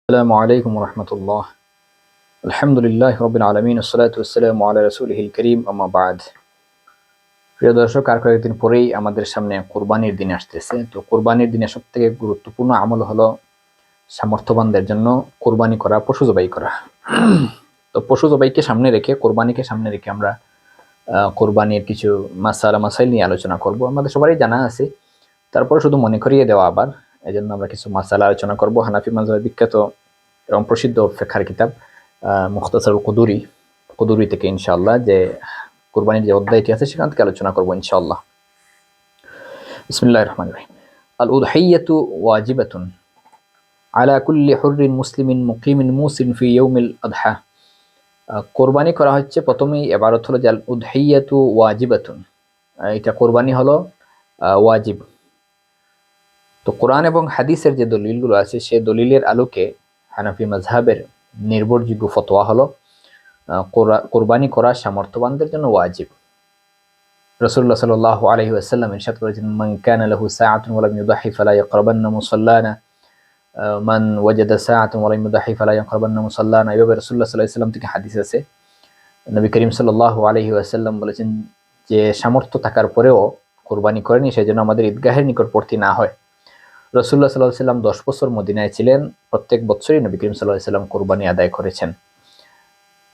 আসসালামু আলাইকুম রহমতুল্লাহ। আলহামদুলিল্লাহ রবিল আলমিন আসসালাতু ওয়াসসালামু আলা রাসূলিহিল কারীম আম্মা বাদ। প্রিয় দর্শক, আর কয়েকদিন পরেই আমাদের সামনে কোরবানির দিন আসতেছে। তো কোরবানির দিনে সব থেকে গুরুত্বপূর্ণ আমল হলো সামর্থ্যবানদের জন্য কোরবানি করা, পশু জবাই করা। তো পশু জবাইকে সামনে রেখে, কোরবানিকে সামনে রেখে আমরা কোরবানির কিছু মাসাইল নিয়ে আলোচনা করব। আমাদের সবারই জানা আছে, তারপরে শুধু মনে করিয়ে দেওয়া আবার। এই জন্য আমরা কিছু মাসালা আলোচনা করব। হানাফি মাযহাবের বিখ্যাত এবং প্রসিদ্ধ ফিকহের কিতাব মুখতাসারুল কুদুরি থেকে ইনশাআল্লাহ যে কুরবানির যে অধ্যায়টি আছে সেখান থেকে আলোচনা করব ইনশাআল্লাহ। বিসমিল্লাহির রহমানির রহিম। আল উদহিয়াতু ওয়াজিবাতুন আলা কুল্লি হুররিন মুসলিমিন মুকিমিন মুসিন ফি ইয়াউমিল আদহা। কোরবানি করা হচ্ছে, প্রথমেই ইবারত হলো যে আল উদহিয়াতু ওয়াজিবাতুন, এটা কোরবানি হলো ওয়াজিব। তো কোরআন এবং হাদিসের যে দলিলগুলো আছে সে দলিলের আলোকে হানাফি মাযহাবের নির্ভরযোগ্য ফতোয়া হলো কোরবানি করা সামর্থ্যবানদের জন্য ওয়াজিব। রাসূলুল্লাহ সাল্লাল্লাহু আলাইহি ওয়াসাল্লাম ইরশাদ করেছেন, মান কানা লাহু সাআতুন ওয়া লাম ইউদাহি ফালা ইয়াকরাবান্না মুসাল্লানা, মান ওয়াজাদা সাআতুন ওয়া লাম ইউদাহি ফালা ইয়াকরাবান্না মুসাল্লানা। এভাবে রাসূলুল্লাহ সাল্লাল্লাহু আলাইহি ওয়াসাল্লাম থেকে হাদিস আছে। নবী করিম সাল্লাল্লাহু আলাইহি ওয়াসাল্লাম বলেছেন যে সামর্থ্য থাকার পরেও কোরবানি করেনি, সেজন্য আমাদের ঈদগাহের নিকটবর্তী না হয়। রাসূলুল্লাহ সাল্লাল্লাহু আলাইহি ওয়াসাল্লাম 10 বছর মদিনায় ছিলেন, প্রত্যেক বছরই নবী করিম সাল্লাল্লাহু আলাইহি ওয়াসাল্লাম কোরবানি আদায় করেছেন।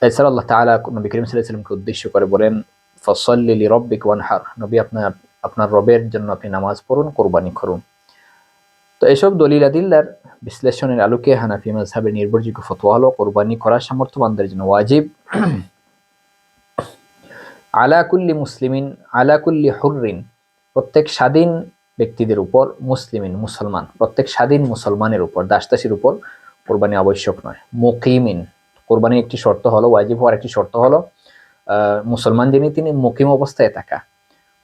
এছাড়া আল্লাহ তাআলা নবী করিম সাল্লাল্লাহু আলাইহি ওয়াসাল্লামকে উদ্দেশ্য করে বলেন, ফাসাল্লি লিরাব্বিকা ওয়ানহার, নবী আপনার রবের জন্য আপনি নামাজ পড়ুন, কোরবানি করুন। তো এসব দলিল আদিল্লার বিশ্লেষণের আলোকে হানাফি মাযহাবের নির্ভরযোগ্য ফতোয়া হলো কোরবানি করা সামর্থ্যবানদের জন্য ওয়াজিব। আলা কুল্লি মুসলিমিন, আলা কুল্লি হুররিন, প্রত্যেক স্বাধীন ব্যক্তিদের উপর, মুসলিমিন মুসলমান, প্রত্যেক স্বাধীন মুসলমানের উপর, দাসদাসীর উপর কোরবানি আবশ্যক নয়। মুকিমিন, কোরবানির একটি শর্ত হলো, ওয়াজিব হওয়ার একটি শর্ত হলো মুসলমান যিনি তিনি মুকিম অবস্থায় থাকা।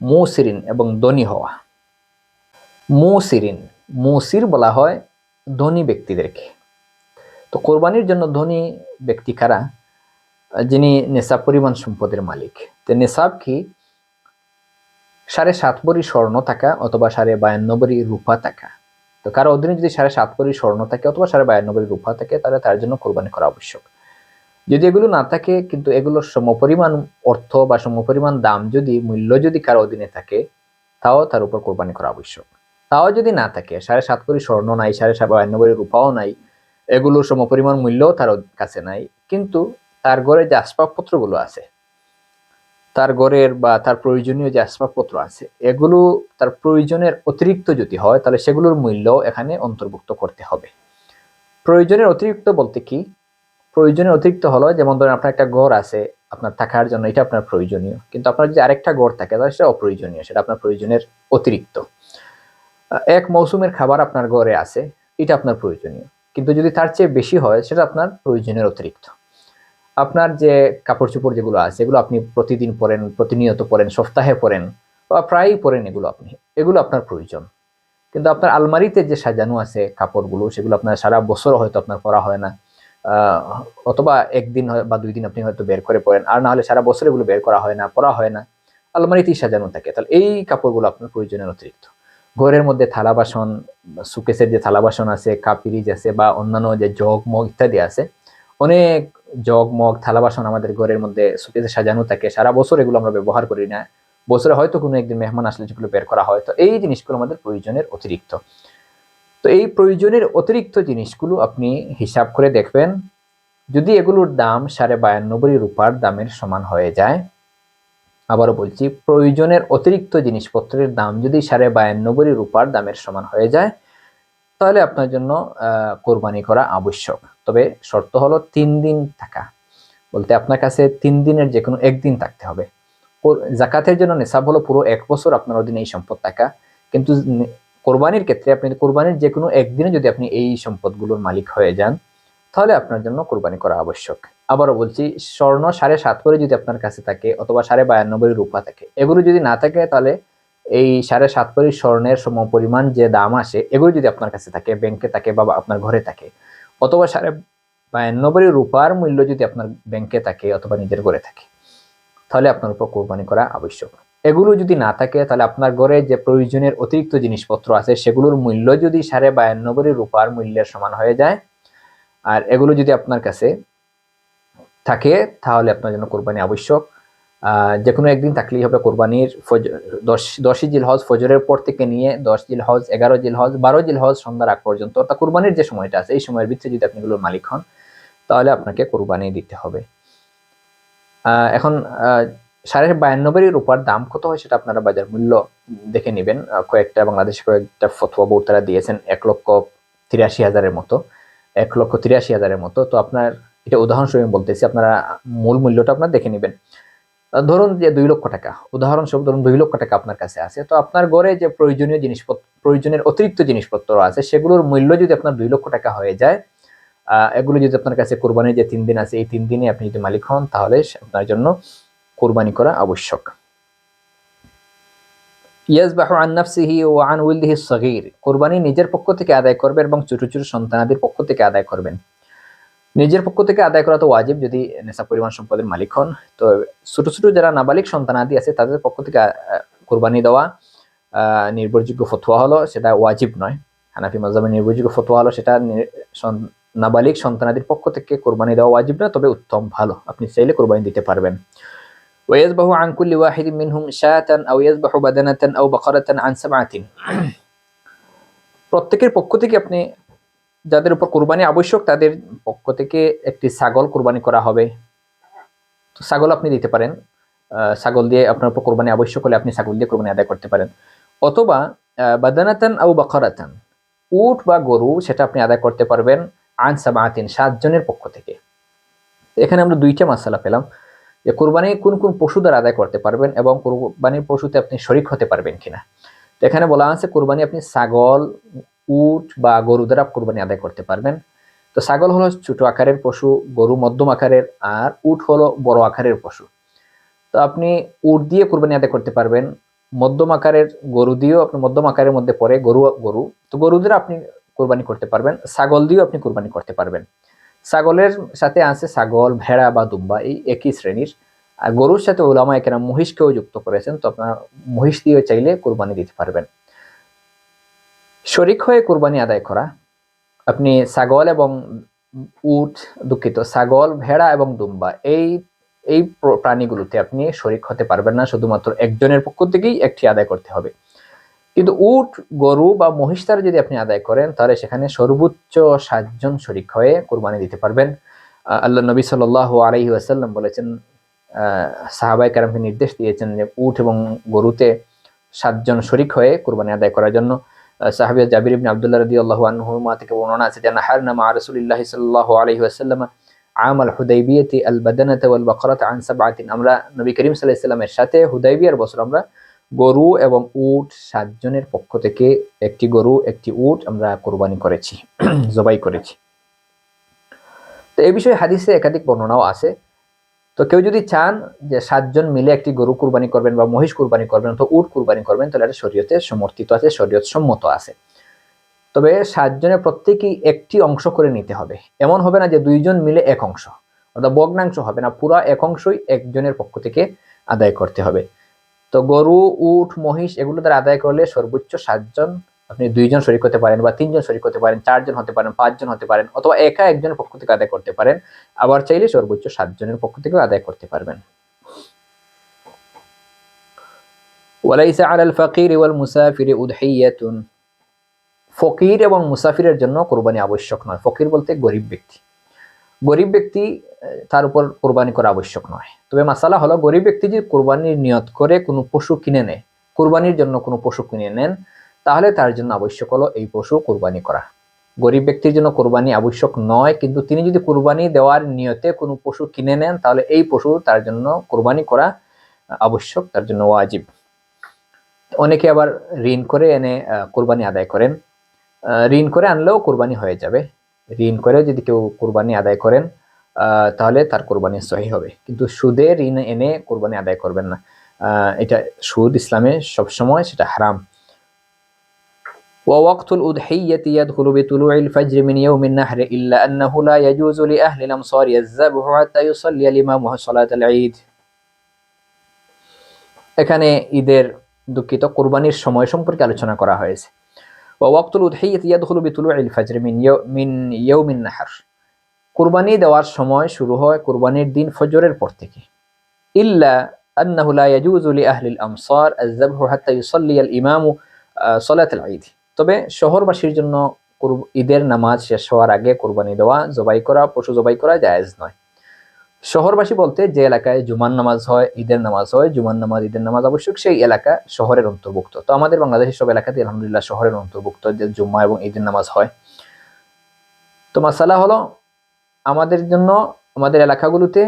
মুসিরিন, এবং ধনী হওয়া। মুসির বলা হয় ধনী ব্যক্তিদেরকে। তো কোরবানির জন্য ধনী ব্যক্তি কারা? যিনি নেশাব পরিমাণ সম্পদের মালিক। তো নেশাব কি? 7.5 ভরি স্বর্ণ থাকা অথবা 52.5 ভরি রূপা থাকা। তো কারো অধীনে যদি 7.5 ভরি স্বর্ণ থাকে অথবা 52.5 ভরি রূপা থাকে, তাহলে তার জন্য কোরবানি করা আবশ্যক। যদি এগুলো না থাকে, কিন্তু এগুলোর সমপরিমাণ অর্থ বা সমপরিমাণ দাম যদি, মূল্য যদি কারো অধীনে থাকে, তাও তার উপর কোরবানি করা আবশ্যক। তাও যদি না থাকে, 7.5 ভরি স্বর্ণ নাই, 52.5 ভরি রূপাও নাই, এগুলোর সমপরিমাণ মূল্যও তার কাছে নাই, কিন্তু তার ঘরে যে আসবাবপত্রগুলো আছে, তার ঘরের বা তার প্রয়োজনীয় যে আসবাবপত্র আছে, এগুলো তার প্রয়োজনের অতিরিক্ত যদি হয়, তাহলে সেগুলোর মূল্য এখানে অন্তর্ভুক্ত করতে হবে। প্রয়োজনের অতিরিক্ত বলতে কি? প্রয়োজনের অতিরিক্ত হলো, যেমন ধরেন আপনার একটা ঘর আছে, আপনার থাকার জন্য এটা আপনার প্রয়োজনীয়, কিন্তু আপনার যদি আরেকটা ঘর থাকে তাহলে সেটা অপ্রয়োজনীয়, সেটা আপনার প্রয়োজনের অতিরিক্ত। এক মৌসুমের খাবার আপনার ঘরে আছে, এটা আপনার প্রয়োজনীয়, কিন্তু যদি তার চেয়ে বেশি হয় সেটা আপনার প্রয়োজনের অতিরিক্ত। আপনার যে কাপড় চোপড় যেগুলো আছে, এগুলো আপনি প্রতিদিন পরেন, প্রতিনিয়ত পরেন, সপ্তাহে পরেন বা প্রায়ই পরেন, এগুলো আপনার প্রয়োজন। কিন্তু আপনার আলমারিতে যে সাজানো আছে কাপড়গুলো, সেগুলো আপনার সারা বছর হয়তো আপনার পরা হয় না, অথবা একদিন বা 2 দিন আপনি হয়তো বের করে পরেন, আর না হলে সারা বছর এগুলো বের করা হয় না, পরা হয় না, আলমারিতেই সাজানো থাকে। তাহলে এই কাপড়গুলো আপনার প্রয়োজনের অতিরিক্ত। ঘরের মধ্যে থালা বাসন, সুকেসের যে থালা বাসন আছে, কাপিরিজ আছে, বা অন্যান্য যে জগ মগ ইত্যাদি আছে, অনেক জগ মগ থালা বাসন আমাদের ঘরের মধ্যে সুকেসে সাজানো থাকে, সারা বছর এগুলো আমরা ব্যবহার করি না, বছরে হয়তো কোনো একদিন মেহমান আসলে যেগুলো বের করা হয়। তো এই জিনিসগুলো আমাদের প্রয়োজনের অতিরিক্ত। তো এই প্রয়োজনের অতিরিক্ত জিনিসগুলো আপনি হিসাব করে দেখবেন, যদি এগুলোর দাম 52.5 ভরি রূপার দামের সমান হয়ে যায়, আবারও বলছি, প্রয়োজনের অতিরিক্ত জিনিসপত্রের দাম যদি 52.5 ভরি রূপার দামের সমান হয়ে যায়, তাহলে আপনার জন্য কোরবানি করা আবশ্যক। তবে শর্ত হলো 3 দিন থাকা, বলতে আপনার কাছে 3 দিনের যে কোনো একদিন থাকতে হবে। জাকাতের জন্য নিসাব হলো পুরো 1 বছর আপনার অধীনে এই সম্পদ থাকা, কিন্তু কোরবানির ক্ষেত্রে আপনি কোরবানির যে কোনো একদিনে যদি আপনি এই সম্পদগুলোর মালিক হয়ে যান, তাহলে আপনার জন্য কোরবানি করা আবশ্যক। আবারও বলছি, স্বর্ণ 7.5 ভরি যদি আপনার কাছে থাকে অথবা 52.5 ভরি রূপা থাকে, এগুলো যদি না থাকে, তাহলে এই 7.5 ভরি স্বর্ণের সমপরিমাণ যে দাম আসে, এগুলো যদি আপনার কাছে থাকে, ব্যাংকে থাকে বা আপনার ঘরে থাকে, অথবা 52.5 ভরি রূপার মূল্য যদি আপনার ব্যাংকে থাকে অথবা নিজের ঘরে থাকে, তাহলে আপনার উপর কোরবানি করা আবশ্যক। এগুলো যদি না থাকে, তাহলে আপনার ঘরে যে প্রয়োজনের অতিরিক্ত জিনিসপত্র আছে, সেগুলোর মূল্য যদি 52.5 ভরি রূপার মূল্যের সমান হয়ে যায়, আর এগুলো যদি আপনার কাছে থাকে তাহলে আপনার জন্য কোরবানি আবশ্যক। যে কোনো একদিন থাকলেই হবে কোরবানির। 10ই জিলহজ ফজরের পর থেকে নিয়ে 10 জিলহজ, 11 জিলহজ, 12 জিলহজ সন্ধ্যার আগ পর্যন্ত, অর্থাৎ কোরবানির যে সময়টা আছে এই সময়ের ভিতরে যদি আপনি এগুলোর মালিক হন তাহলে আপনাকে কোরবানি দিতে হবে। এখন 52.5 রুপার দাম কত হয় সেটা আপনারা বাজার মূল্য দেখে নেবেন। কয়েকটা বাংলাদেশে কয়েকটা ফতোয়া বোর্ড তারা দিয়েছেন 1,83,000-এর মতো, 1,83,000-এর মতো। তো আপনার এটা উদাহরণস্বরূপ আমি বলতেছি, আপনারা মূল মূল্যটা আপনার দেখে নেবেন। ধরুন যে 2 লক্ষ টাকা, উদাহরণস্বরূপ ধরুন 2 লক্ষ টাকা আপনার কাছে আছে। তো আপনার ঘরে যে প্রয়োজনীয় জিনিসপত্র, প্রয়োজনের অতিরিক্ত জিনিসপত্র আছে সেগুলোর মূল্য যদি আপনার 2 লক্ষ টাকা হয়ে যায়, এগুলো যদি আপনার কাছে কোরবানির যে 3 দিন আছে এই 3 দিনে আপনি যদি মালিক হন তাহলে আপনার জন্য কোরবানি করা আবশ্যক। ইয়াজবাহু আন নাফসিহি ওয়া আন ওয়ালদিহি সগীর, কোরবানি নিজের পক্ষ থেকে আদায় করবেন এবং ছোট ছোট সন্তানাদের পক্ষ থেকে আদায় করবেন। নিজের পক্ষ থেকে আদায় করা তো ওয়াজিব যদি নেশা পরিমাণ সম্পদের মালিক হন। তো ছোট ছোট যারা নাবালিক সন্তানাদি আছে তাদের পক্ষ থেকে কোরবানি দেওয়া নির্ভরযোগ্য ফতোয়া হলো সেটা ওয়াজিব নয়। হানাফি মাযহাবের নির্ভরযোগ্য ফতোয়া হলো সেটা নাবালিক সন্তানাদের পক্ষ থেকে কোরবানি দেওয়া ওয়াজিব না, তবে উত্তম ভালো, আপনি চাইলে কোরবানি দিতে পারবেন। ওয়াজবাহু আন কুল্লি ওয়াহিদিন মিনহুম শাতান আও ইয়াজবাহু বাদানাতান আও বাকারাতান আন সাবআতিন, প্রত্যেকের পক্ষ থেকে আপনি যাদের উপর কোরবানি আবশ্যক তাদের পক্ষ থেকে একটি ছাগল কোরবানি করা হবে। তো ছাগল আপনি দিতে পারেন, ছাগল দিয়ে আপনার উপর কোরবানি আবশ্যক হলে আপনি ছাগল দিয়ে কোরবানি আদায় করতে পারেন। অথবা বাদানাতান আও বাকারাতান, উট বা গরু সেটা আপনি আদায় করতে পারবেন আন সাবআতিন, 7 জনের পক্ষ থেকে। এখানে আমরা দুইটা মাসালা পেলাম যে কোরবানি কোন কোন পশু দ্বারা আদায় করতে পারবেন এবং কোরবানির পশুতে আপনি শরীক হতে পারবেন কিনা। তো এখানে বলা আছে কোরবানি আপনি ছাগল, উট বা গরু দ্বারা কোরবানি আদায় করতে পারবেন। তো ছাগল হলো ছোট আকারের পশু, গরু মধ্যম আকারের, আর উট হলো বড় আকারের পশু। তো আপনি উট দিয়ে কোরবানি আদায় করতে পারবেন, মধ্যম আকারের গরু দিয়েও, আপনি মধ্যম আকারের মধ্যে পড়ে গরু, তো গরু দ্বারা আপনি কোরবানি করতে পারবেন, ছাগল দিয়েও আপনি কোরবানি করতে পারবেন। ছাগলের সাথে আছে ছাগল, ভেড়া বা দুম্বা, এই একই শ্রেণীর। আর গরুর সাথে উলামায়ে কেরাম মহিষকেও যুক্ত করেছেন, তো আপনার মহিষ দিয়ে চাইলে কোরবানি দিতে পারবেন। শরীক হয়ে কোরবানি আদায় করা, আপনি ছাগল এবং উট, দুঃখিত, ছাগল, ভেড়া এবং দুম্বা এই এই প্রাণীগুলোতে আপনি শরীক হতে পারবেন না, শুধুমাত্র একজনের পক্ষ থেকেই একটি আদায় করতে হবে। কিন্তু উট, গরু বা মহিষ দ্বারা যদি আপনি আদায় করেন তাহলে সেখানে সর্বোচ্চ 7 জন শরীক হয়ে কোরবানি দিতে পারবেন। আল্লাহ নবী সাল্লাল্লাহু আলাইহি ওয়াসাল্লাম বলেছেন, সাহাবায়ে কেরামকে নির্দেশ দিয়েছেন যে উট এবং গরুতে 7 জন শরীক হয়ে কোরবানি আদায় করার জন্য। সাহাবী জাবির ইবনে আব্দুল্লাহ রাদিয়াল্লাহু আনহুমা থেকে বর্ণনা আছে যে নাহারনা মা রাসূলিল্লাহি সাল্লাল্লাহু আলাইহি ওয়াসাল্লাম আমাল হুদাইবিয়াতি আল বাদানাতা ওয়াল বাকারাতা আন সাবআতিন, আমরা নবী করিম সাল্লাল্লাহু আলাইহি ওয়াসাল্লামের সাথে হুদাইবিয়ার বছর আমরা গরু এবং উট 7 জনের পক্ষ থেকে একটি গরু একটি উট আমরা কোরবানি করেছি, জবাই করেছি। তো এই বিষয়ে হাদিসে একাধিক বর্ণনাও আছে। তো কেউ যদি চান যে 7 জন মিলে একটি গরু কুরবানি করবেন বা মহিষ কুরবানি করবেন অথবা উট কুরবানি করবেন তাহলে এটা শরীয়তে সমর্থিত আছে, শরীয়ত সম্মত আছে। তবে 7 জনের প্রত্যেকেই একটি অংশ করে নিতে হবে, এমন হবে না যে 2 জন মিলে এক অংশ, অর্থাৎ ভগ্নাংশ হবে না, পুরো এক অংশই একজনের পক্ষ থেকে আদায় করতে হবে। তো গরু, উট, মহিষ এগুলো দ্বারা আদায় করলে সর্বোচ্চ 7 জন, আপনি 2 জন শরীক হতে পারেন বা 3 জন শরীক হতে পারেন, 4 জন হতে পারেন, 5 জন হতে পারেন, অথবা একা একজনের পক্ষ থেকে আদায় করতে পারেন। আবার চাইলে সর্বোচ্চ 7 জনের পক্ষ থেকে আদায় করতে পারবেন। ওয়ালাইসা আলাল ফাকির ওয়াল মুসাফির উদহিয়াতুন, ফকির এবং মুসাফিরের জন্য কোরবানি আবশ্যক নয়। ফকির বলতে গরিব ব্যক্তি, গরিব ব্যক্তি তার উপর কোরবানি করা আবশ্যক নয়। তবে মাসালা হলো গরিব ব্যক্তি যদি কোরবানির নিয়ত করে কোনো পশু কিনে নেয়, কোরবানির জন্য কোনো পশু কিনে নেন, তাহলে তার জন্য আবশ্যক হলো এই পশু কোরবানি করা। গরিব ব্যক্তির জন্য কোরবানি আবশ্যক নয়, কিন্তু তিনি যদি কোরবানি দেওয়ার নিয়তে কোনো পশু কিনে নেন তাহলে এই পশু তার জন্য কোরবানি করা আবশ্যক, তার জন্য ওয়াজিব। অনেকে আবার ঋণ করে এনে কোরবানি আদায় করেন, ঋণ করে আনলেও কোরবানি হয়ে যাবে। ঋণ করে যদি কেউ কোরবানি আদায় করেন তাহলে তার কোরবানি সহিহ হবে, কিন্তু সুদে ঋণ এনে কোরবানি আদায় করবেন না। এটা সুদ ইসলামে সবসময় সেটা হারাম। ووقت الأضحية يدخل بطلوع الفجر من يوم النحر إلا أنه لا يجوز لأهل الأمصار الذبح حتى يصلي الإمام صلاة العيد। এখানে ঈদের, দুঃখিত, কুরবানির সময় সম্পর্কে আলোচনা করা হয়েছে। ووقت الأضحية يدخل بطلوع الفجر من يوم النحر, কুরবানি দেওয়ার সময় শুরু হয় কুরবানির দিন ফজরের পর থেকে। ইল্লা আন্নাহু লা ইয়াজুযু লি আহলিল আমসার আয-যাবহু হাত্তা ইউসাল্লি আল-ইমামু সালাতুল ঈদ। তবে শহরবাসীর জন্য ঈদের নামাজ শেষ হওয়ার আগে কুরবানি দেওয়া, জবাই করা, পশু জবাই করা জায়েজ নয়। শহরবাসী বলতে যে এলাকায় জুমার নামাজ হয়, ঈদের নামাজ হয়, জুমার নামাজ ঈদের নামাজ আবশ্যক, সেই এলাকা শহরের অন্তর্ভুক্ত। তো আমাদের বাংলাদেশের সব এলাকাতে আলহামদুলিল্লাহ শহরের অন্তর্ভুক্ত, যে জুম্মা এবং ঈদের নামাজ হয়। তো মাসালা হলো, আমাদের জন্য আমাদের এলাকাগুলোতে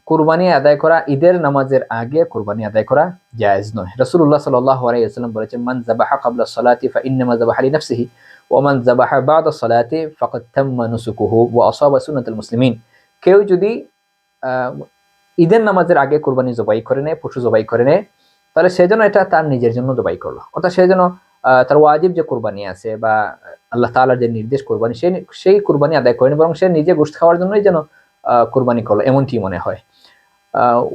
কুরবানি আদায় করা ঈদের নামাজের আগে কুরবানি আদায় করা জায়েজ নয়। রাসূলুল্লাহ সাল্লাল্লাহু আলাইহি ওয়াসাল্লাম বলেছেন, মান যাবাহা ক্বাবলা সলাতি ফাইন্নামা যাবাহা লিনাফসিহি ওয়া মান যাবাহা বা'দা সলাতি ফাকাদ তাম্মা নুসুকুহু ওয়া আসাবা সুন্নাতুল মুসলিমিন। কেউ যদি ঈদের নামাজের আগে কুরবানি জবাই করে নেয়, পশু জবাই করে নেয়, তাহলে সেজন্য এটা তার নিজের জন্য জবাই করলো, অর্থাৎ সেজন্য তার ওয়াজিব যে কুরবানি আছে বা আল্লাহ তাআলার যে নির্দেশ কুরবানি, সেই কুরবানি আদায় করেনি, বরং সে নিজে গোশত খাওয়ার জন্যই যেন কুরবানি করলো, এমনটি মনে হয়।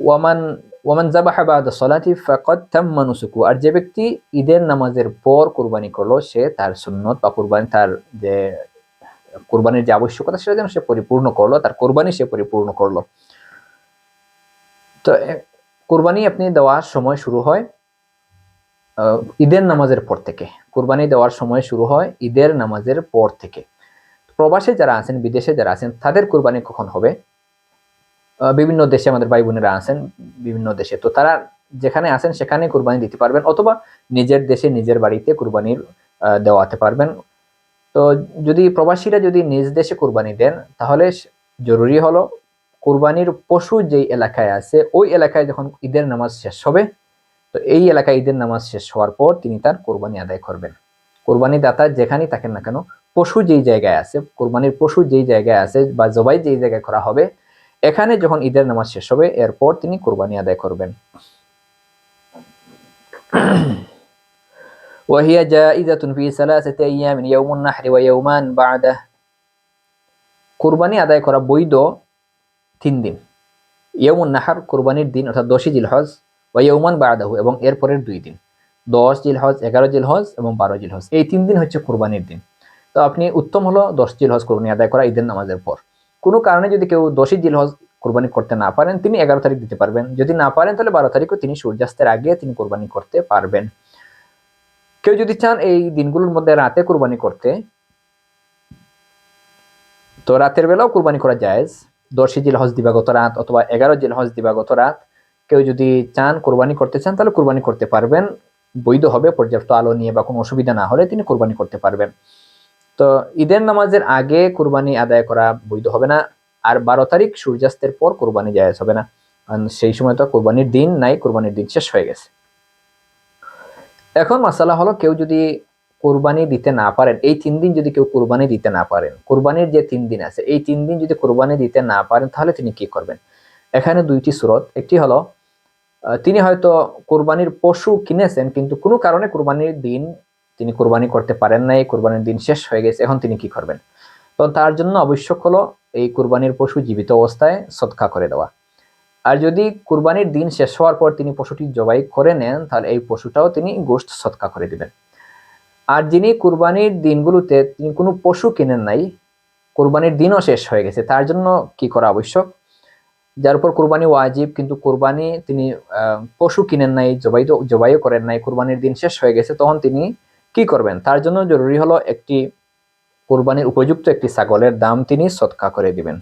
ওয়ামান যাবাহা বা'দা সলাতি ফাকাদ তাম্মা নুসুকু। আর যে ব্যক্তি ঈদের নামাজের পর কুরবানি করলো, সে তার সুন্নত বা কুরবানি, তার যে কুরবানির যে আবশ্যকতা সেটা যেন সে পরিপূর্ণ করলো, তার কুরবানি সে পরিপূর্ণ করলো। তো কুরবানি আপনি দেওয়ার সময় শুরু হয় ঈদের নামাজের পর থেকে। কুরবানি দেওয়ার সময় শুরু হয় ঈদের নামাজের পর থেকে। প্রবাসে যারা আছেন, বিদেশে যারা আছেন, তাদের কুরবানি কখন হবে? বিভিন্ন দেশে আমাদের ভাই বোনেরা আছেন, বিভিন্ন দেশে, তো তারা যেখানে আছেন সেখানে কুরবানি দিতে পারবেন, অথবা নিজের দেশে নিজের বাড়িতে কুরবানির দেওয়াতে পারবেন। তো যদি প্রবাসীরা যদি নিজ দেশে কুরবানি দেন, তাহলে জরুরি হলো কুরবানির পশু যেই এলাকায় আছে ওই এলাকায় যখন ঈদের নামাজ শেষ হবে, তো এই এলাকায় ঈদের নামাজ শেষ হওয়ার পর তিনি তার কোরবানি আদায় করবেন। কোরবানি দাতা যেখানেই থাকেন না কেন, পশু যেই জায়গায় আছে, কোরবানির পশু যেই জায়গায় আছে বা জবাই যেই জায়গায় করা হবে, এখানে যখন ঈদের নামাজ শেষ হবে এরপর তিনি কোরবানি আদায় করবেন। وهي جائزة في 3 أيام يوم النحر ويومان بعده। কোরবানি আদায় করা বৈধ 3 দিন। ইয়াউমুন নাহর কোরবানির দিন অর্থাৎ 10 জিলহজ, ওয়া ইয়াউমান বা'দাহু এবং এর পরের 2 দিন, 10 জিলহজ, 11 জিলহজ এবং 12 জিলহজ, এই 3 দিন হচ্ছে কোরবানির দিন। তো আপনি উত্তম হলো 10 জিলহজ কোরবানি আদায় করা ঈদের নামাজের পর। কোনো কারণে যদি কেউ 10 জিলহজ কোরবানি করতে না পারেন, তিনি 11 তারিখ দিতে পারবেন। যদি না পারেন তাহলে 12 তারিখও তিনি সূর্যাস্তের আগে তিনি কোরবানি করতে পারবেন। কেউ যদি চান এই দিনগুলোর মধ্যে রাতে কোরবানি করতে, তো রাতের বেলাও কোরবানি করা জায়েজ। 10 জিলহজ দিবাগত রাত অথবা 11 জিলহজ দিবাগত রাত কেউ যদি চান কোরবানি করতে চান, তাহলে কোরবানি করতে পারবেন, বৈধ হবে। পর্যাপ্ত আলো নিয়ে বা কোনো অসুবিধা না হলে তিনি কোরবানি করতে পারবেন। তো ঈদের নামাজের আগে কোরবানি আদায় করা বৈধ হবে না, আর 12 তারিখ সূর্যাস্তের পর কোরবানি জায়েজ হবে না, কারণ সেই সময় তো কোরবানির দিন নাই, কোরবানির দিন শেষ হয়ে গেছে। এখন মাসালা হলো, কেউ যদি কোরবানি দিতে না পারেন, এই 3 দিন যদি কেউ কোরবানি দিতে না পারেন, কোরবানির যে 3 দিন আছে এই 3 দিন যদি কোরবানি দিতে না পারেন, তাহলে তিনি কি করবেন? এখানে 2টি সুরত। একটি হলো, তিনি হয়তো কোরবানির পশু কিনেছেন কিন্তু কোনো কারণে কোরবানির দিন তিনি কোরবানি করতে পারেন নাই, কোরবানির দিন শেষ হয়ে গেছে, এখন তিনি কি করবেন? তো তার জন্য আবশ্যক হলো এই কোরবানির পশু জীবিত অবস্থায় সদকা করে দেওয়া। আর যদি কুরবানির দিন শেষ হওয়ার পর তিনি পশুটি জবাই করে নেন, তাহলে এই পশুটাও তিনি গোশত সদকা করে দিবেন। আর যিনি কুরবানির দিনগুলোতে তিনি কোনো পশু কিনেন নাই, কুরবানির দিনও শেষ হয়ে গেছে, তার জন্য কি করা আবশ্যক? যার উপর কুরবানি ওয়াজিব কিন্তু কুরবানি তিনি পশু কিনেন নাই, জবাইও করেন নাই, কুরবানির দিন শেষ হয়ে গেছে, তখন তিনি কি করবেন? তার জন্য জরুরি হলো একটি কুরবানির উপযুক্ত একটি ছাগলের দাম তিনি সদকা করে দিবেন।